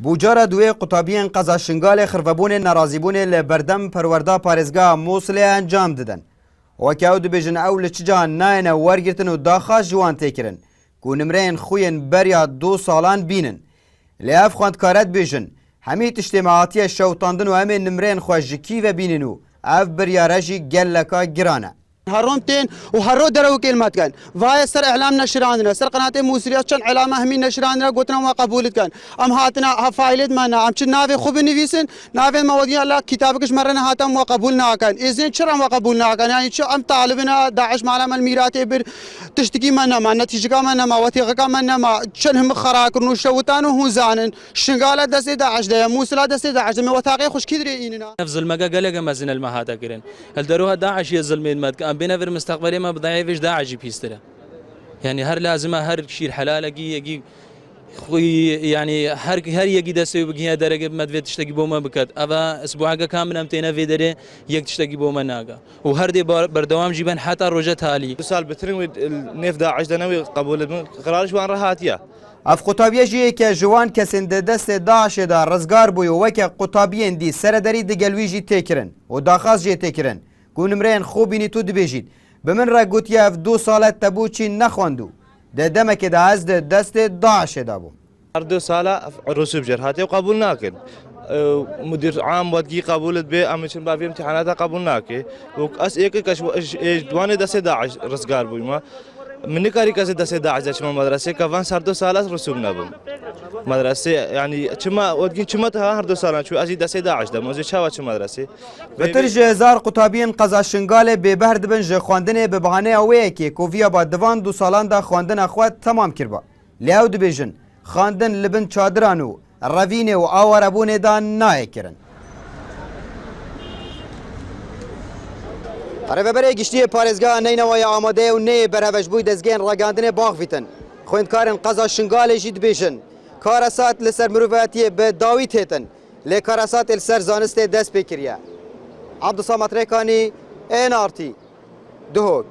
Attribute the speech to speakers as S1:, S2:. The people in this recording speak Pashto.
S1: بوجارا دوی قطابیان قزا شنگال خرفبون نرازیبون لبردم پرورده پارزگاه موصل انجام دادن وکه او دبیجن اول چجا ناین ورگرتن و داخا جوان تکرن که نمرین خوین بریا 2 سالان بینن لیاف خواندکارت بیجن همی اجتماعاتی شوطاندن و همی نمرین خواجکی و بینن و اف بریا رجی گلکا گرانه
S2: هرومتين وهرو درو كلمات كان فاي سر اعلام نشراندنا سر قناه موسريات كان اعلام همين نشراندنا قلتنا ما قبولت كان ام هاتنا فايلت ما ام نافي خوب نفيسن نافي مواضيع لا كتابكش مرنا هاتم وقبولنا كان اذن شرا وقبولنا كان يعني شو ام طالبنا داعش معلم الميراتي بر تشتكي منا ما نتيجه منا ما وثيقه منا ما شنهم خراكر وشوتان وهو زانن شنقاله دسي داعش ده موسلا دسي داعش ما وثاقي خوش كدري اننا
S3: نفس المجا قال مازن المهاتا كرين هل دروها داعش يا زلمين مد بينفر مستقبلي ما بضعيفش داعش بيسترا يعني هر لازمه هر شيء حلال يجي يعني هر يجي دسوي بقيها درجه ما تفيد تشتكي بوما بكت ابا اسبوع كامل امتينا في دري يك تشتكي بوما ناقه وهر دي بردوام جيبان حتى روجه تالي
S4: سال بترين نيف داعش دنوي قبول قرارش وان راحتيه
S1: اف قطابیه جیه که جوان کسین ده دست داعش دا رزگار بوی و که قطابیین دی سرداری دگلوی جی تکرن و داخاز جی تکرن گونمرین خوبینی تو دبیجید به من را گوتی اف 2 ساله تبو چی نخواندو ده دمک ده از ده دست داعش دا بو
S4: 2 ساله رسوب جرهاتي وقبول ناكل مدير عام ودقي قبولت به امشن بافي امتحانات قبول ناكي واس ايك كش دواني دس داعش رزقار بوما من كاري كاس دس داعش چما مدرسه كفان سر 2 ساله رسوب نبم مدرسه يعني چما ودقي چما هر 2 ساله شو ازي دس داعش ده موزه چوا چ مدرسه
S1: بترج هزار قطابین قزا شنگال به بهر دبن ج خواندن به بهانه اوه کی کوفیا با دوان 2 سالان دا خواندن اخوات تمام کربا لیاو دبیجن خواندن لبن چادرانو روینه و آواربونه دا نای کرن عربه گشتی پارزگاه نینوای آماده و نه برهوش بوی دزگین رگاندن باغ فیتن خویندکارن قزا شنگال جید بیجن کارسات لسر مروفاتی به داویت هیتن لی کارسات لسر زانست دست بکریه عبدالصمد ریکانی NRT دهوک